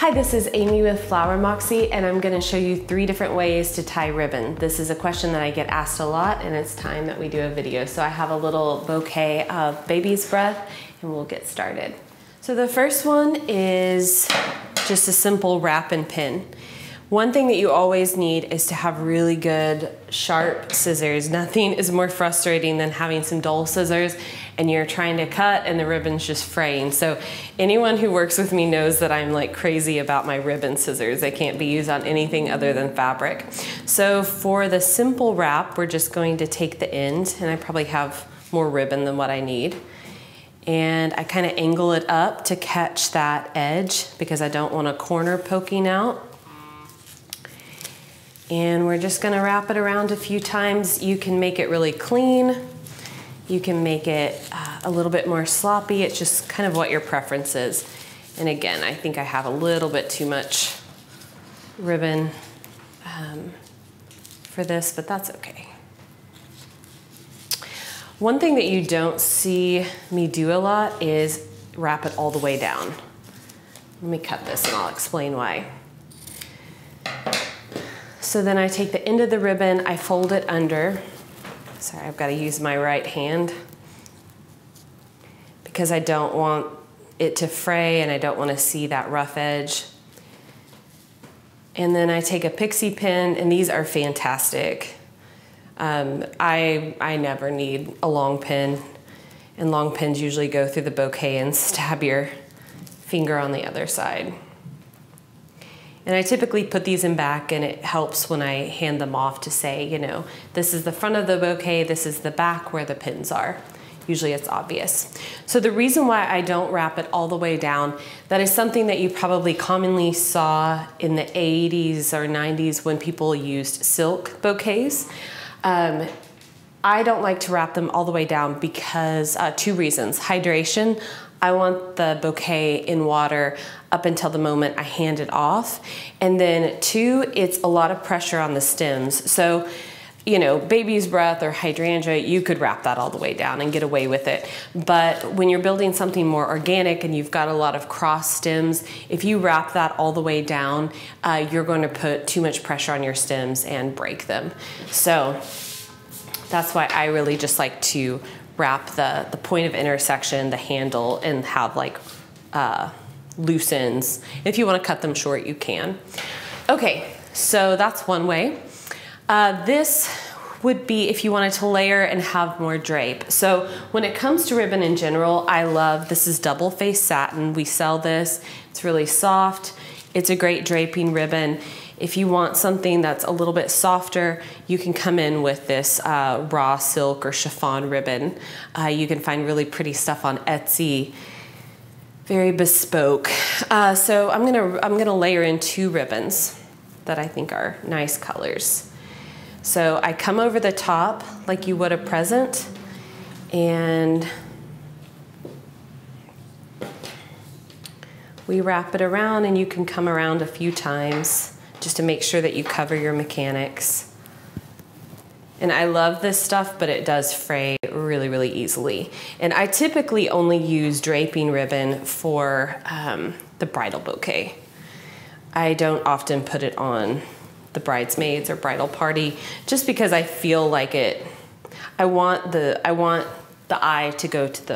Hi, this is Amy with Flower Moxie, and I'm gonna show you 3 different ways to tie ribbon. This is a question that I get asked a lot, and it's time that we do a video. So I have a little bouquet of baby's breath, and we'll get started. So the first one is just a simple wrap and pin. One thing that you always need is to have really good, sharp scissors. Nothing is more frustrating than having some dull scissors and you're trying to cut and the ribbon's just fraying. So anyone who works with me knows that I'm like crazy about my ribbon scissors. They can't be used on anything other than fabric. So for the simple wrap, we're just going to take the end, and I probably have more ribbon than what I need. And I kind of angle it up to catch that edge because I don't want a corner poking out. And we're just gonna wrap it around a few times. You can make it really clean. You can make it a little bit more sloppy. It's just kind of what your preference is. And again, I think I have a little bit too much ribbon for this, but that's okay. One thing that you don't see me do a lot is wrap it all the way down. Let me cut this and I'll explain why. So then I take the end of the ribbon, I fold it under. Sorry, I've got to use my right hand because I don't want it to fray and I don't want to see that rough edge. And then I take a pixie pin, and these are fantastic. I never need a long pin, and long pins usually go through the bouquet and stab your finger on the other side. And I typically put these in back, and it helps when I hand them off to say, you know, this is the front of the bouquet, this is the back where the pins are. Usually it's obvious. So the reason why I don't wrap it all the way down, that is something that you probably commonly saw in the 80s or 90s when people used silk bouquets. I don't like to wrap them all the way down because 2 reasons. Hydration. I want the bouquet in water up until the moment I hand it off. And then 2, it's a lot of pressure on the stems. So, you know, baby's breath or hydrangea, you could wrap that all the way down and get away with it. But when you're building something more organic and you've got a lot of cross stems, if you wrap that all the way down, you're going to put too much pressure on your stems and break them. So that's why I really just like to wrap the point of intersection, the handle, and have like loose ends. If you want to cut them short, you can. Okay, so that's one way. This would be if you wanted to layer and have more drape. So when it comes to ribbon in general, I love, this is double face satin. We sell this, it's really soft. It's a great draping ribbon. If you want something that's a little bit softer, you can come in with this raw silk or chiffon ribbon. You can find really pretty stuff on Etsy, very bespoke. So I'm gonna layer in 2 ribbons that I think are nice colors. So I come over the top like you would a present, and we wrap it around, and you can come around a few times just to make sure that you cover your mechanics. And I love this stuff, but it does fray really, really easily. And I typically only use draping ribbon for the bridal bouquet. I don't often put it on the bridesmaids or bridal party just because I feel like I want the eye to go to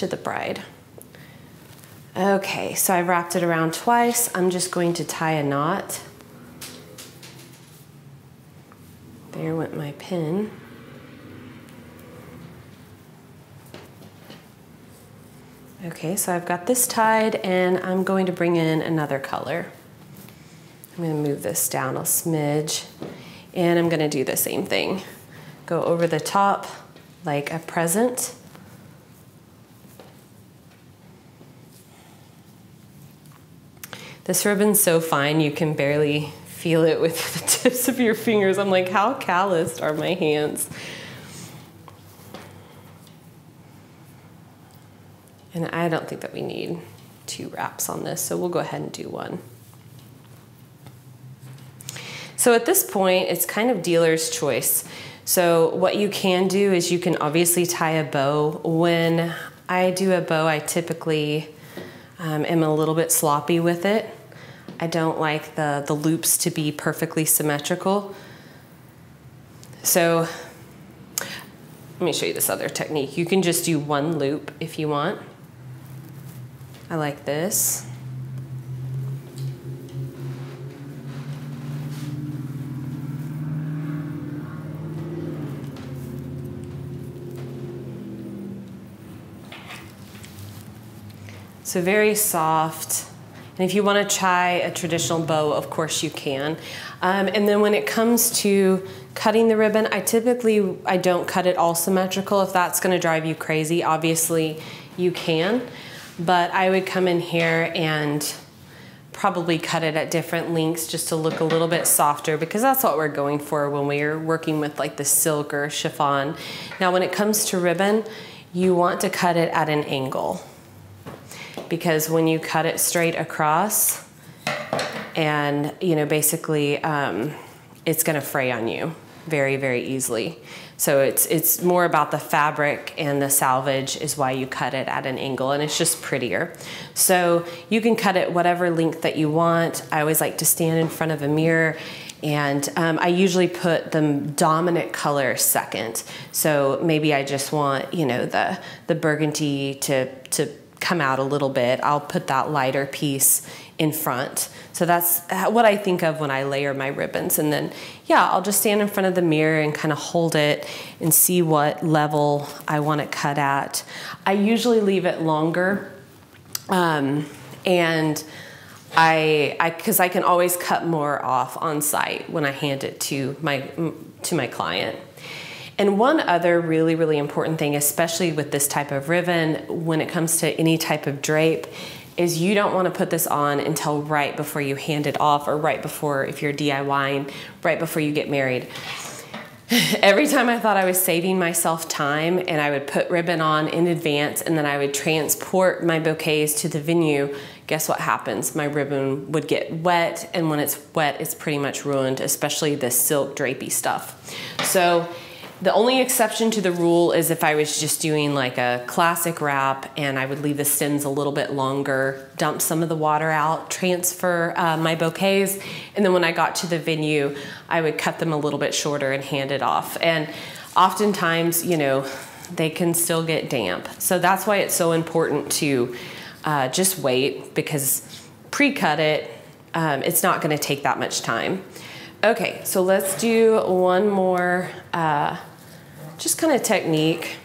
the bride. Okay, so I've wrapped it around twice. I'm just going to tie a knot. There went my pin. Okay, so I've got this tied, and I'm going to bring in another color. I'm going to move this down a smidge, and I'm going to do the same thing. Go over the top like a present. This ribbon's so fine, you can barely feel it with the tips of your fingers. I'm like, how calloused are my hands? And I don't think that we need 2 wraps on this, so we'll go ahead and do 1. So at this point, it's kind of dealer's choice. So what you can do is you can obviously tie a bow. When I do a bow, I typically am a little bit sloppy with it. I don't like the loops to be perfectly symmetrical. So let me show you this other technique. You can just do one loop if you want. I like this. So very soft. And if you want to try a traditional bow, of course you can. And then when it comes to cutting the ribbon, I don't cut it all symmetrical. If that's going to drive you crazy, obviously you can. But I would come in here and probably cut it at different lengths just to look a little bit softer, because that's what we're going for when we're working with like the silk or chiffon. Now when it comes to ribbon, you want to cut it at an angle, because when you cut it straight across and, you know, basically it's gonna fray on you very, very easily. So it's more about the fabric, and the salvage is why you cut it at an angle, and it's just prettier. So you can cut it whatever length that you want. I always like to stand in front of a mirror, and I usually put the dominant color second. So maybe I just want, you know, the burgundy to come out a little bit. I'll put that lighter piece in front. So that's what I think of when I layer my ribbons. And then, yeah, I'll just stand in front of the mirror and kind of hold it and see what level I want it cut at. I usually leave it longer, and because I can always cut more off on site when I hand it to my client. And one other really, really important thing, especially with this type of ribbon, when it comes to any type of drape, is you don't want to put this on until right before you hand it off, or right before, if you're DIYing, right before you get married. Every time I thought I was saving myself time and I would put ribbon on in advance and then I would transport my bouquets to the venue, guess what happens? My ribbon would get wet, and when it's wet, it's pretty much ruined, especially the silk drapey stuff. So the only exception to the rule is if I was just doing like a classic wrap and I would leave the stems a little bit longer, dump some of the water out, transfer my bouquets, and then when I got to the venue, I would cut them a little bit shorter and hand it off. And oftentimes, you know, they can still get damp. So that's why it's so important to just wait, because pre-cut it, it's not gonna take that much time. Okay, so let's do one more just kind of technique.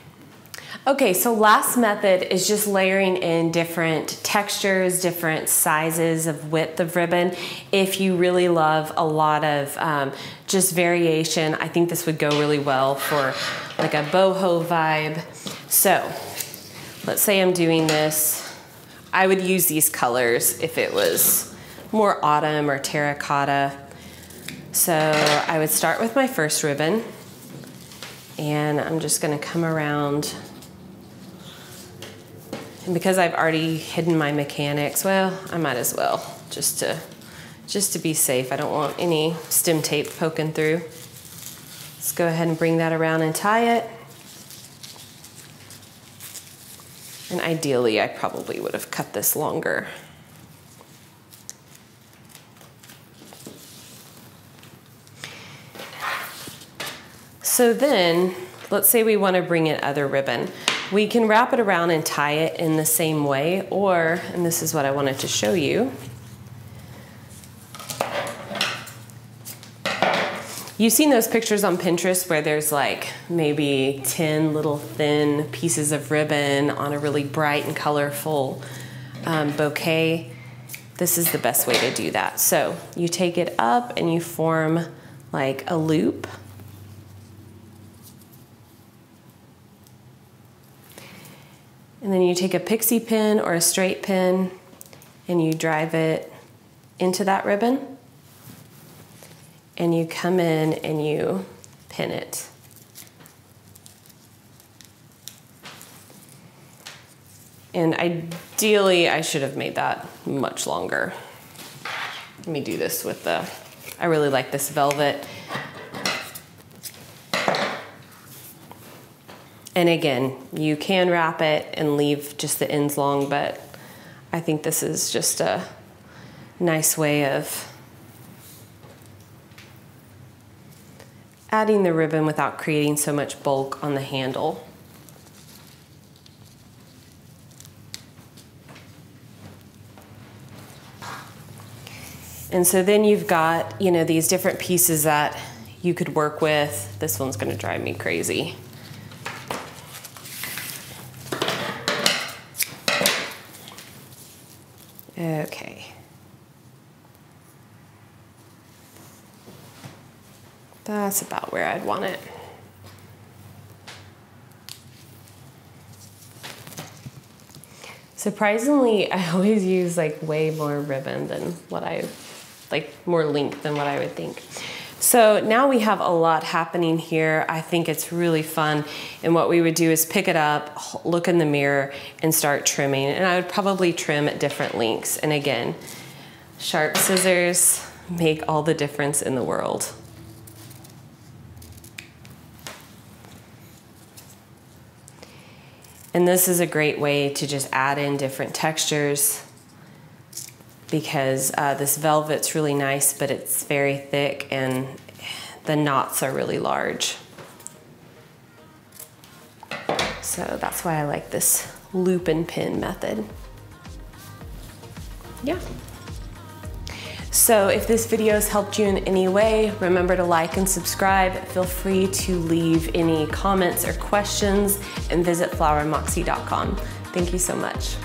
Okay, so last method is just layering in different textures, different sizes of width of ribbon. If you really love a lot of just variation, I think this would go really well for like a boho vibe. So let's say I'm doing this. I would use these colors if it was more autumn or terracotta. So I would start with my first ribbon, and I'm just gonna come around. And because I've already hidden my mechanics, well, I might as well, just to be safe. I don't want any stem tape poking through. Let's go ahead and bring that around and tie it. And ideally, I probably would have cut this longer. So then, let's say we want to bring in other ribbon. We can wrap it around and tie it in the same way, or, and this is what I wanted to show you. You've seen those pictures on Pinterest where there's like maybe 10 little thin pieces of ribbon on a really bright and colorful bouquet. This is the best way to do that. So you take it up and you form like a loop. And then you take a pixie pin or a straight pin and you drive it into that ribbon. And you come in and you pin it. And ideally, I should have made that much longer. Let me do this with the, I really like this velvet. And again, you can wrap it and leave just the ends long, but I think this is just a nice way of adding the ribbon without creating so much bulk on the handle. And so then you've got, you know, these different pieces that you could work with. This one's gonna drive me crazy. Okay. That's about where I'd want it. Surprisingly, I always use like way more ribbon than what more length than what I would think. So now we have a lot happening here. I think it's really fun. And what we would do is pick it up, look in the mirror, and start trimming. And I would probably trim at different lengths. And again, sharp scissors make all the difference in the world. And this is a great way to just add in different textures, because this velvet's really nice, but it's very thick and the knots are really large. So that's why I like this loop and pin method. Yeah. So if this video has helped you in any way, remember to like and subscribe. Feel free to leave any comments or questions and visit flowermoxie.com. Thank you so much.